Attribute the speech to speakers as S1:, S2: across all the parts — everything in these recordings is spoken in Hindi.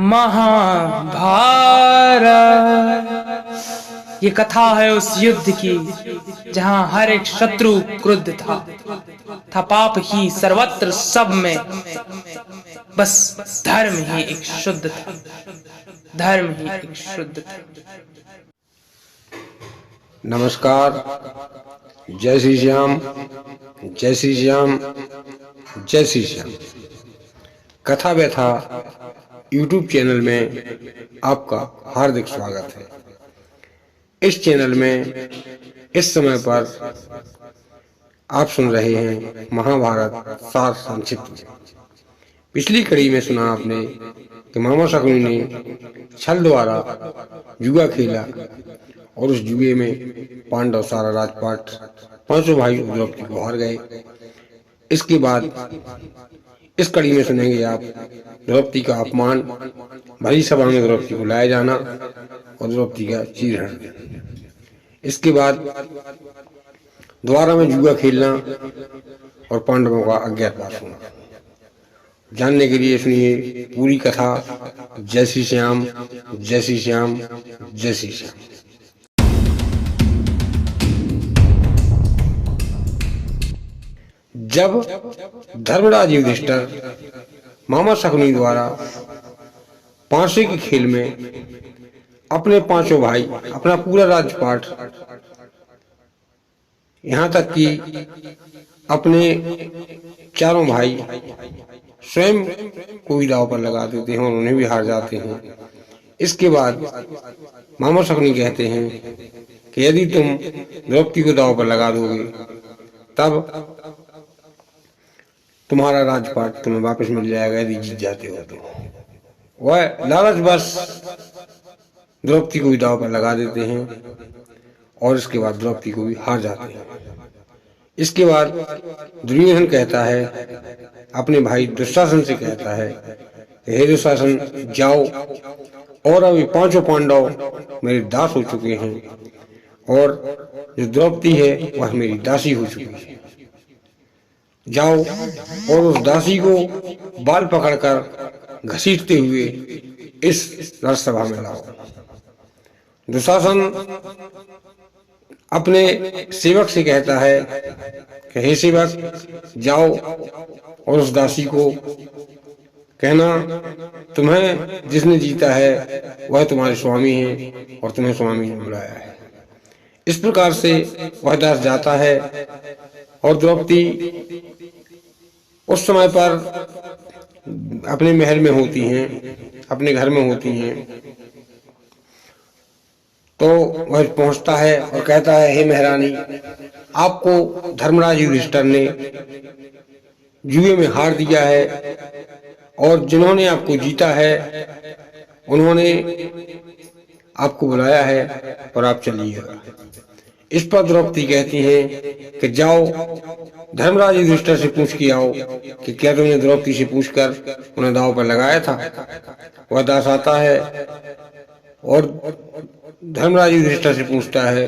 S1: महाभारत। ये कथा है उस युद्ध की जहां हर एक शत्रु क्रुद्ध था पाप ही सर्वत्र सब में, बस धर्म ही एक शुद्ध था, धर्म ही एक शुद्ध था।
S2: नमस्कार। जय श्री श्याम, जय श्री श्याम, जय श्री श्याम। कथा व्यथा यूट्यूब चैनल में आपका हार्दिक स्वागत है। इस चैनल में इस समय पर आप सुन रहे हैं महाभारत सार संक्षिप्त में। पिछली कड़ी में सुना आपने कि मामा शकुनी ने छल द्वारा जुआ खेला और उस जुए में पांडव सारा राजपाट पांचों भाई द्रौपदी को हार गए। इसके बाद इस कड़ी में सुनेंगे आप द्रौपदी का अपमान, भरी सभा में द्रौपदी को लाया जाना और द्रौपदी का चीरहरण। इसके बाद द्वारा में जुआ खेलना और पांडवों का अज्ञातवास होना। जानने के लिए सुनिए पूरी कथा। जय श्री श्याम, जय श्री श्याम, जय श्री श्याम। जब धर्मराज युधिष्ठिर मामा शकुनी द्वारा पांसे के खेल में अपने पांचों भाई, अपना पूरा राजपाट, यहाँ तक कि अपने चारों भाई स्वयं को भी दांव पर लगा देते हैं और उन्हें भी हार जाते हैं। इसके बाद मामा शकुनी कहते हैं कि यदि तुम द्रौपदी को दांव पर लगा दोगे तब तुम्हारा राजपाट तुम्हें वापस मिल जाएगा यदि जीत जाते हो तो। वह लालच बस द्रौपदी को भी दांव पर लगा देते हैं और इसके बाद द्रौपदी को भी हार जाते हैं। इसके बाद दुर्योधन कहता है, अपने भाई दुशासन से कहता है, हे दुशासन जाओ, और अभी पांचों पांडव मेरे दास हो चुके हैं और जो द्रौपदी है वह मेरी दासी हो चुकी है। जाओ और उस दासी को बाल पकड़कर घसीटते हुए इस राजसभा में लाओ। दुशासन अपने सेवक से कहता है कि हे सेवक जाओ और उस दासी को कहना, तुम्हें जिसने जीता है वह तुम्हारे स्वामी है और तुम्हें स्वामी ने बुलाया है। इस प्रकार से वह दास जाता है और द्रौपदी उस समय पर अपने महल में होती हैं, अपने घर में होती हैं। तो वह पहुंचता है और कहता है, हे महारानी, आपको धर्मराज युधिष्ठिर ने जुए में हार दिया है और जिन्होंने आपको जीता है उन्होंने आपको बुलाया है और आप चलिएगा। इस पर द्रौपदी कहती है कि जाओ धर्मराज युधिष्ठिर से पूछ के आओ कि क्या तुमने द्रौपदी से पूछकर उन्हें दांव पर लगाया था। वह दास आता है और धर्मराज युधिष्ठिर से पूछता है।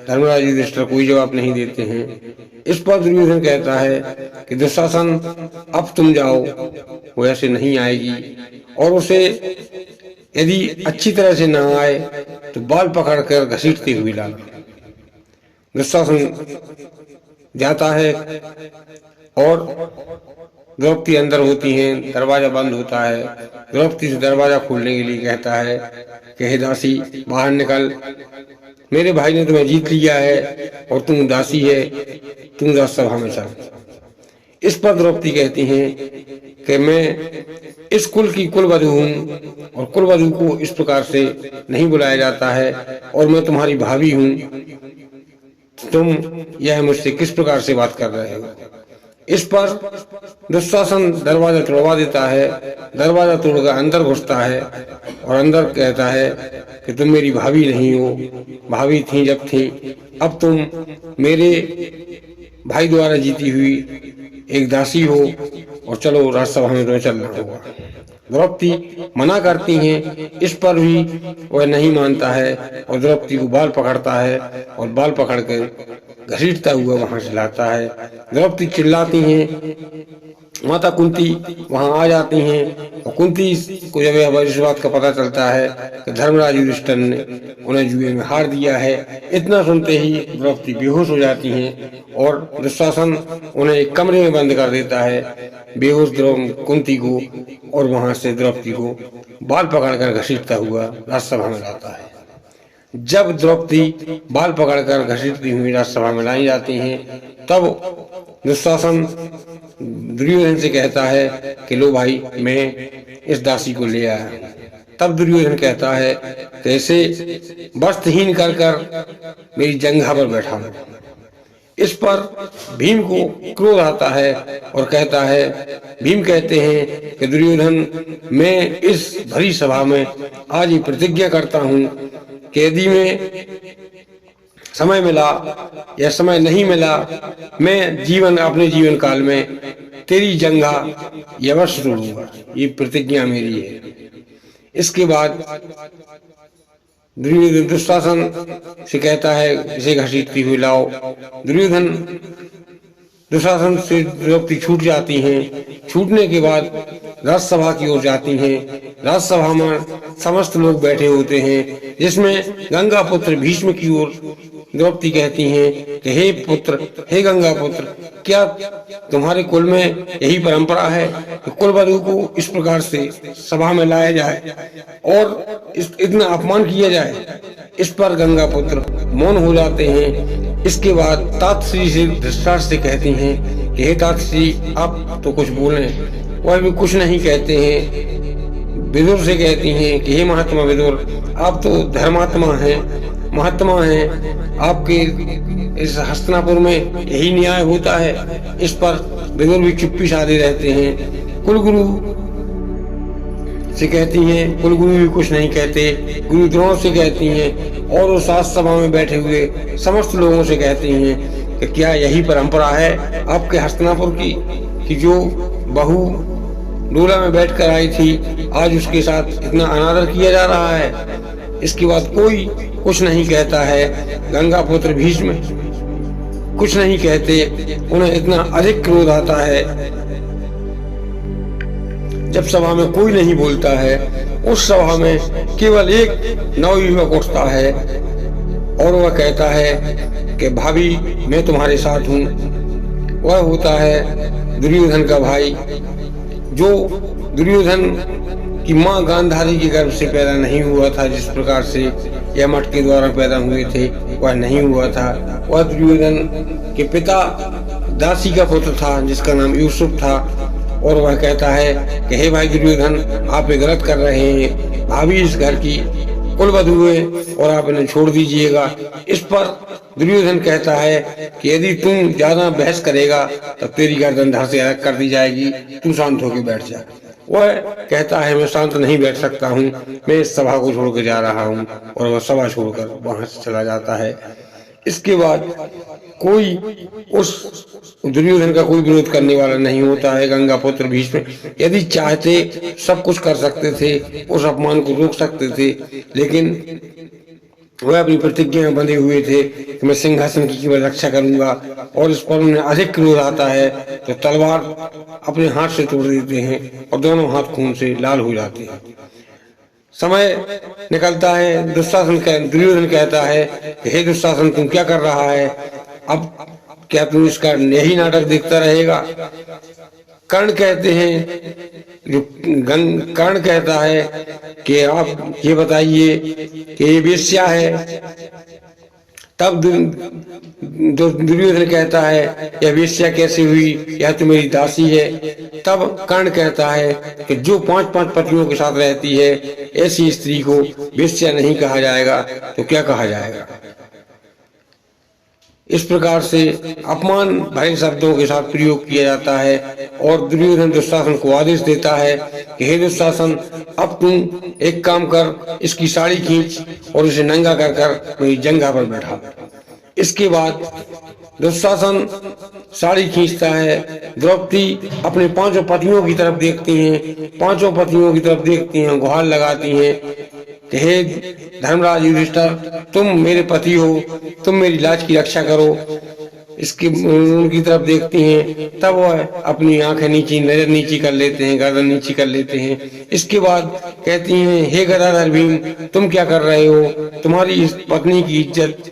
S2: धर्मराज युधिष्ठिर कोई जवाब नहीं देते हैं। इस पर दुर्योधन कहता है कि दुशासन अब तुम जाओ, वो ऐसे नहीं आएगी और उसे यदि अच्छी तरह से ना आए तो बाल पकड़कर घसीटते हुए लाना। दुशासन जाता है और द्रौपदी अंदर होती हैं, दरवाजा बंद होता है। द्रौपदी से दरवाजा खोलने के लिए कहता है कि हे दासी बाहर निकल, मेरे भाई ने तुम्हें जीत लिया है और तुम दासी है, तुम राजसभा में चल। इस पर द्रौपदी कहती हैं कि मैं इस कुल की कुलवधू हूँ और कुलवधू को इस प्रकार से नहीं बुलाया जाता है और मैं तुम्हारी भाभी हूँ, तुम यह मुझसे किस प्रकार से बात कर रहे हो। इस पर दुशासन दरवाजा तोड़वा देता है। दरवाजा तोड़कर अंदर घुसता है और अंदर कहता है कि तुम मेरी भाभी नहीं हो, भाभी थी जब थी, अब तुम मेरे भाई द्वारा जीती हुई एक दासी हो और चलो राजसभा में तुम्हें चलना होगा। द्रौपदी मना करती हैं, इस पर भी वह नहीं मानता है और द्रौपदी को बाल पकड़ता है और बाल पकड़कर घसीटता हुआ वहां से लाता है। द्रौपदी चिल्लाती हैं माता कुंती वहां आ जाती हैं और कुंती को जब इस बात का पता चलता है कि धर्मराज युधिष्ठिर ने उन्हें जुए में हार दिया है, इतना सुनते ही द्रौपदी बेहोश हो जाती हैं और दुशासन उन्हें एक कमरे में बंद कर देता है, बेहोश कुंती को, और वहां से द्रौपदी को बाल पकड़कर घसीटता हुआ राजसभा में लाता है। जब द्रौपदी बाल पकड़कर घसीटती हुई राजसभा में लाई जाती हैं, तब दुशासन दुर्योधन से कहता है कि लो भाई, मैं इस दासी को ले आया। तब दुर्योधन कहता है कैसे वस्त्रहीन कर कर मेरी जंघा पर बैठा हूं। इस पर भीम को क्रोध आता है और कहता है, भीम कहते हैं कि दुर्योधन, मैं इस भरी सभा में आज ये प्रतिज्ञा करता हूं कि यदि मैं समय मिला या समय नहीं मिला, मैं अपने जीवन काल में तेरी जंघा अवश्य तोड़ूंगा। ये प्रतिज्ञा मेरी है। इसके बाद दुर्योधन दुशासन से कहता है इसे घसीटती हुई लाओ। दुर्योधन दुशासन से द्रौपदी छूट जाती हैं। छूटने के बाद राजसभा की ओर जाती हैं। राजसभा में समस्त लोग बैठे होते हैं, जिसमें गंगा पुत्र भीष्म की ओर द्रौपदी कहती हैं कि हे पुत्र, हे गंगा पुत्र, क्या तुम्हारे कुल में यही परंपरा है कि कुलवधू को इस प्रकार से सभा में लाया जाए और इतना अपमान किया जाए? इस पर गंगा पुत्र मौन हो जाते हैं। इसके बाद तातश्री से धृतराष्ट्र से कहती हैं कि हे तातश्री, आप तो कुछ बोलें। वह भी कुछ नहीं कहते हैं। विदुर से कहती हैं कि हे महात्मा विदुर, आप तो धर्मात्मा हैं, महात्मा हैं, आपके इस हस्तिनापुर में यही न्याय होता है। इस पर विदुर भी चुप्पी साधे रहते हैं। कुलगुरु से कहती हैं, कुलगुरु भी कुछ नहीं कहते। गुरु द्रोण से कहती हैं और उस सभा में बैठे हुए समस्त लोगों से कहती हैं कि क्या यही परंपरा है आपके हस्तिनापुर की कि जो बहू डोला में बैठकर आई थी, आज उसके साथ इतना अनादर किया जा रहा है? इसके बाद कोई कुछ नहीं कहता है। गंगा पुत्र भीष्म कुछ नहीं कहते। उन्हें इतना अधिक क्रोध आता है। जब सभा में कोई नहीं बोलता है, उस सभा में केवल एक नवयुवक उठता है और वह कहता है कि भाभी, मैं तुम्हारे साथ हूँ। वह होता है दुर्योधन का भाई, जो दुर्योधन की माँ गांधारी के गर्भ से पैदा नहीं हुआ था। जिस प्रकार से यमट के द्वारा पैदा हुए थे, वह नहीं हुआ था। वह दुर्योधन के पिता दासी का पुत्र था, जिसका नाम यूसुफ था। और वह कहता है कि हे भाई दुर्योधन, आप ये गलत कर रहे हैं। भाभी इस घर की कुलवधू है और आप इन्हें छोड़ दीजिएगा। इस पर दुर्योधन कहता है कि यदि तुम ज्यादा बहस करेगा तो तेरी गर्दन धड़ से अलग कर दी जाएगी, तू शांत होकर बैठ जा। वह कहता है मैं शांत नहीं बैठ सकता हूँ, मैं इस सभा को छोड़कर जा रहा हूँ। और वह सभा छोड़कर वहां से चला जाता है। इसके बाद कोई उस दुर्योधन का कोई विरोध करने वाला नहीं होता है। गंगा पुत्र भीष्म यदि चाहते सब कुछ कर सकते थे, उस अपमान को रोक सकते थे, लेकिन वह अपनी प्रतिज्ञा में बंधे हुए थे कि मैं सिंहासन की केवल रक्षा करूंगा। और इस पर उन्हें अधिक क्रोध आता है तो तलवार अपने हाथ से तोड़ देते हैं और दोनों हाथ खून से लाल हो जाते हैं। समय निकलता है। दुर्योधन कहता है कि हे दुशासन, तुम क्या कर रहा है? अब क्या तुम इसका यही नाटक देखता रहेगा? कर्ण कहते हैं, कर्ण कहता है कि आप ये बताइए कि ये वेश्या है। तब दुर्योधन कहता है यह वेश्या कैसे हुई, यह तो मेरी दासी है। तब कर्ण कहता है कि जो 5-5 पतियों के साथ रहती है, ऐसी स्त्री को वेश्या नहीं कहा जाएगा तो क्या कहा जाएगा? इस प्रकार से अपमान भरे शब्दों के साथ प्रयोग किया जाता है। और दुर्योधन दुशासन को आदेश देता है कि हे दुशासन, अब तुम एक काम कर, इसकी साड़ी खींच और उसे नंगा कर कर मेरी जंघा पर बैठा। इसके बाद दुशासन साड़ी खींचता है। द्रौपदी अपने 5 पतियों की तरफ देखती हैं। 5 पतियों की तरफ देखती हैं, गुहार लगाती हैं कि हे धर्मराज युधिष्ठिर, तुम मेरे पति हो, तुम मेरी लाज की रक्षा करो। इसकी उनकी तरफ देखती हैं, तब वह अपनी आंखें नीची, नजर नीची कर लेते हैं, गर्दन नीची कर लेते हैं। इसके बाद कहती हैं, हे गदाधर भीम, तुम क्या कर रहे हो? तुम्हारी इस पत्नी की इज्जत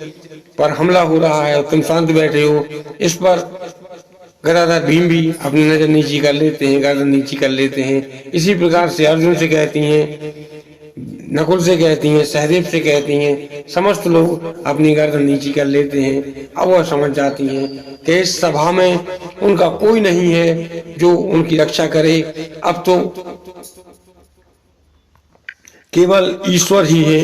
S2: पर हमला हो रहा है, तुम शांत बैठे हो। इस पर गदाधर भीम भी अपनी नजर नीची कर लेते हैं, गर्दन नीची कर लेते हैं। इसी प्रकार से अर्जुन से कहती हैं, नकुल से कहती हैं, सहदेव से कहती हैं, समस्त लोग अपनी गर्दन नीची कर लेते हैं। अब वह समझ जाती हैं कि इस सभा में उनका कोई नहीं है जो उनकी रक्षा करे। अब तो केवल ईश्वर ही है,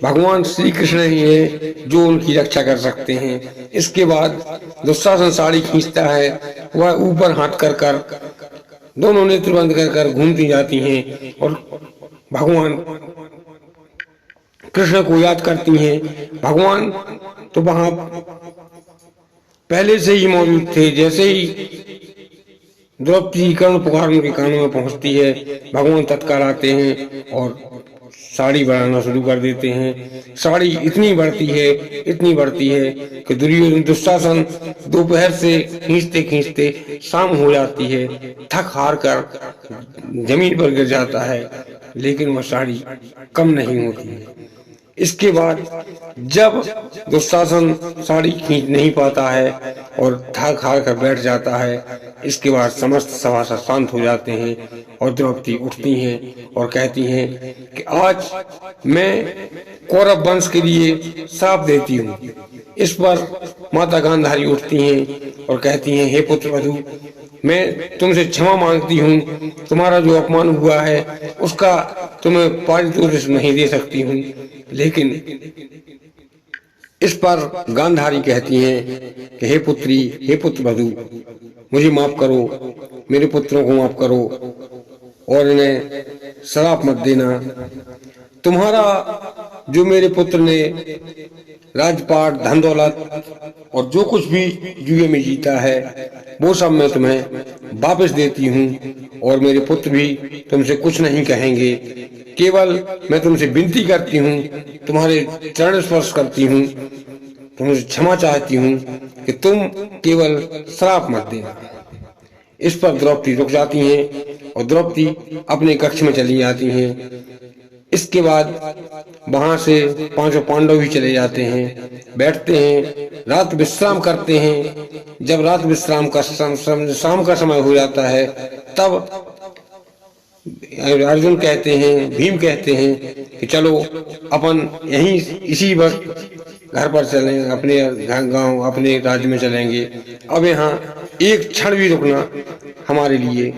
S2: भगवान श्री कृष्ण ही है जो उनकी रक्षा कर सकते हैं। इसके बाद दुशासन साड़ी खींचता है, वह ऊपर हाथ कर दोनों नेत्र बंद कर घूमती जाती हैं और भगवान कृष्ण को याद करती हैं। भगवान तो वहां पहले से ही मौजूद थे। जैसे ही द्रौपदी कर्ण पुकार उनके कानों में पहुंचती है, भगवान तत्काल आते हैं और साड़ी बढ़ाना शुरू कर देते हैं। साड़ी इतनी बढ़ती है कि दुशासन दोपहर से खींचते खींचते शाम हो जाती है, थक हार कर जमीन पर गिर जाता है, लेकिन वह साड़ी कम नहीं होती है। इसके बाद जब दुशासन साड़ी खींच नहीं पाता है और थक हार कर बैठ जाता है, इसके बाद समस्त सभासद शांत हो जाते हैं और द्रौपदी उठती हैं और कहती हैं कि आज मैं कौरव वंश के लिए श्राप देती हूँ। इस पर माता गांधारी उठती हैं और कहती हैं, हे पुत्र वधू, मैं तुमसे क्षमा मांगती हूँ, तुम्हारा जो अपमान हुआ है उसका तुम्हें पारितोषिक नहीं दे सकती हूँ। लेकिन इस पर गांधारी कहती हैं कि हे पुत्री, हे पुत्र वधू, मुझे माफ करो, मेरे पुत्रों को माफ करो और इन्हें श्राप मत देना। तुम्हारा जो मेरे पुत्र ने राजपाट, धन दौलत और जो कुछ भी जुए में जीता है वो सब मैं तुम्हें वापस देती हूँ और मेरे पुत्र भी तुमसे कुछ नहीं कहेंगे। केवल मैं तुमसे विनती करती हूँ, तुम्हारे चरण स्पर्श करती हूँ, तुमसे क्षमा चाहती हूँ कि तुम केवल श्राप मत देना। इस पर द्रौपदी रुक जाती हैं और द्रौपदी अपने कक्ष में चली जाती हैं। इसके बाद वहां से पांचों पांडव भी चले जाते हैं, बैठते हैं, रात विश्राम करते हैं। जब रात विश्राम का शाम का समय हो जाता है, तब अर्जुन कहते हैं, भीम कहते हैं कि चलो अपन यहीं इसी वक्त घर पर चलें, अपने गांव, अपने राज्य में चलेंगे। अब यहाँ एक क्षण भी रुकना हमारे लिए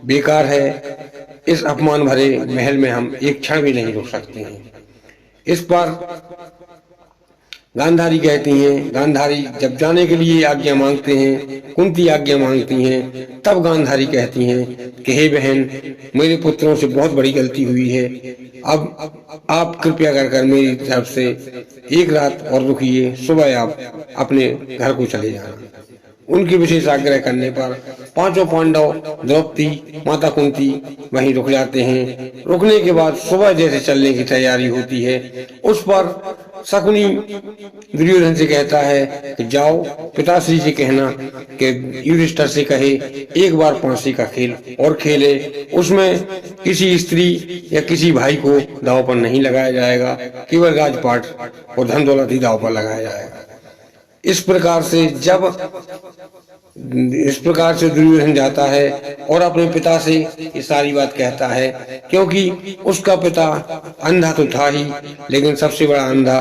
S2: बेकार है। इस अपमान भरे महल में हम एक क्षण भी नहीं रुक सकते हैं। इस पर गांधारी कहती हैं, गांधारी जब जाने के लिए आज्ञा मांगते हैं, कुंती आज्ञा मांगती हैं, तब गांधारी कहती हैं कि हे बहन, मेरे पुत्रों से बहुत बड़ी गलती हुई है। अब आप कृपया कर मेरी तरफ से एक रात और रुकिए, सुबह आप अपने घर को चले जाना। उनके विशेष आग्रह करने पर पांचों पांडव, द्रौपदी, माता कुंती वहीं रुक जाते हैं। रुकने के बाद सुबह जैसे चलने की तैयारी होती है, उस पर शकुनी दुर्योधन से कहता है कि जाओ पिताश्री से कहना कि युधिष्ठिर से कहे एक बार फांसी का खेल और खेले, उसमें किसी स्त्री या किसी भाई को दांव पर नहीं लगाया जाएगा, केवल राजपाट और धन दौलत ही दांव पर लगाया जाएगा। इस प्रकार से दुर्योधन जाता है और अपने पिता से ये सारी बात कहता है, क्योंकि उसका पिता अंधा तो था ही, लेकिन सबसे बड़ा अंधा,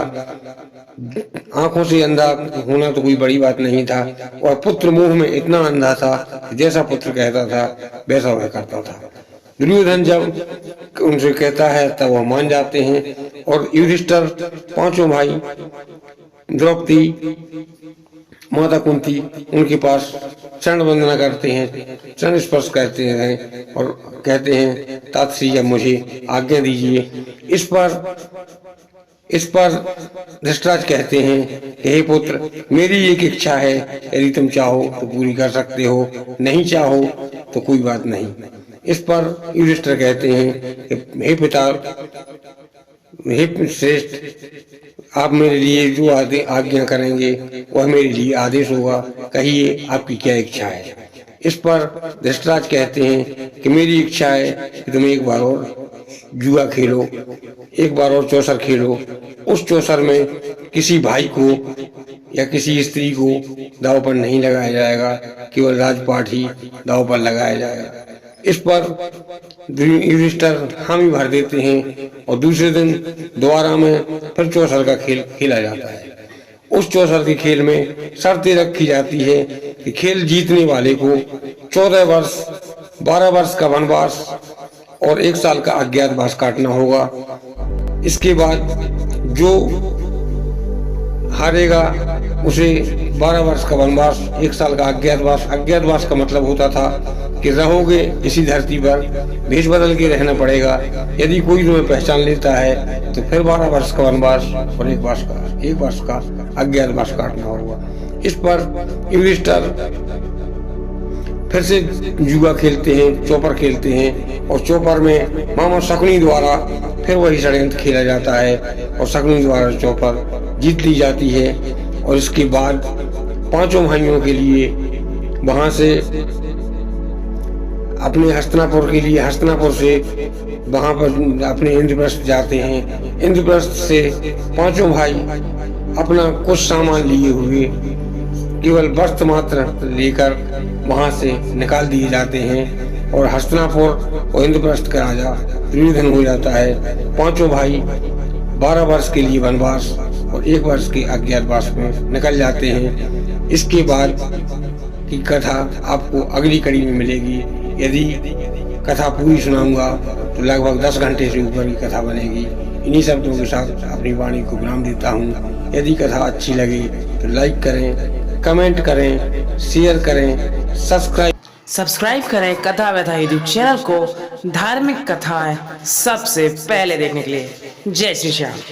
S2: आंखों से अंधा होना तो कोई बड़ी बात नहीं था, और पुत्र मोह में इतना अंधा था, जैसा पुत्र कहता था वैसा वह करता था। दुर्योधन जब उनसे कहता है तब वह मान जाते हैं और युधिष्ठिर, पांचों भाई, द्रौपदी, माता कुंती उनके पास चरण वंदना करते हैं, चरण स्पर्श करते हैं और कहते हैं तात्श्री अब मुझे आज्ञा दीजिए। इस पर धृतराष्ट्र कहते हैं कि हे पुत्र, मेरी एक इच्छा है, यदि तुम चाहो तो पूरी कर सकते हो, नहीं चाहो तो कोई बात नहीं। इस पर युधिष्ठिर कहते हैं कि हे पिता, हे श्रेष्ठ आप मेरे लिए जो आज्ञा करेंगे वह मेरे लिए आदेश होगा, कहिए आपकी क्या इच्छा है। इस पर धृतराज कहते हैं कि मेरी इच्छा है कि तुम एक बार और जुआ खेलो, एक बार और चौसर खेलो। उस चौसर में किसी भाई को या किसी स्त्री को दांव पर नहीं लगाया जाएगा, केवल राजपाट ही दांव पर लगाया जाएगा। इस पर युधिष्ठिर हामी भर देते हैं और दूसरे दिन दोबारा में फिर चौसर का खेल खेला जाता है। उस चौसर के खेल में शर्तें रखी जाती है कि खेल जीतने वाले को 14 वर्ष 12 वर्ष का वनवास और 1 साल का अज्ञातवास काटना होगा। इसके बाद जो हारेगा उसे 12 वर्ष का वनवास, 1 साल का अज्ञातवास। अज्ञातवास का मतलब होता था कि रहोगे इसी धरती पर, भेष बदल के रहना पड़ेगा। यदि कोई तुम्हें पहचान लेता है तो फिर 12 वर्ष का वनवास और 1 वर्ष का अज्ञातवास काटना होगा। इस पर युधिष्ठिर फिर से जुआ खेलते हैं, चौपर खेलते हैं और चौपर में मामा शकुनी द्वारा फिर वही षड्यंत्र खेला जाता है और शकुनी द्वारा चौपर जीत ली जाती है। और इसके बाद 5 भाइयों के लिए वहां से अपने हस्तिनापुर के लिए, हस्तिनापुर से वहां पर अपने इंद्रप्रस्थ जाते हैं। इंद्रप्रस्थ से 5 भाई अपना कुछ सामान लिए हुए केवल वस्त्र मात्र लेकर वहां से निकाल दिए जाते हैं और हस्तिनापुर और इंद्रप्रस्थ का राजा दुर्योधन हो जाता है। 5 भाई 12 वर्ष के लिए वनवास और 1 वर्ष के अज्ञातवास में निकल जाते हैं। इसके बाद की कथा आपको अगली कड़ी में मिलेगी। यदि कथा पूरी सुनाऊंगा तो लगभग 10 घंटे से ऊपर की कथा बनेगी। इन्हीं शब्दों के साथ अपनी वाणी को विराम देता हूँ। यदि कथा अच्छी लगे तो लाइक करें, कमेंट करें, शेयर करें,
S1: सब्सक्राइब करें कथा व्यथा यूट्यूब चैनल को धार्मिक कथाएं सबसे पहले देखने के लिए। जय श्री श्याम।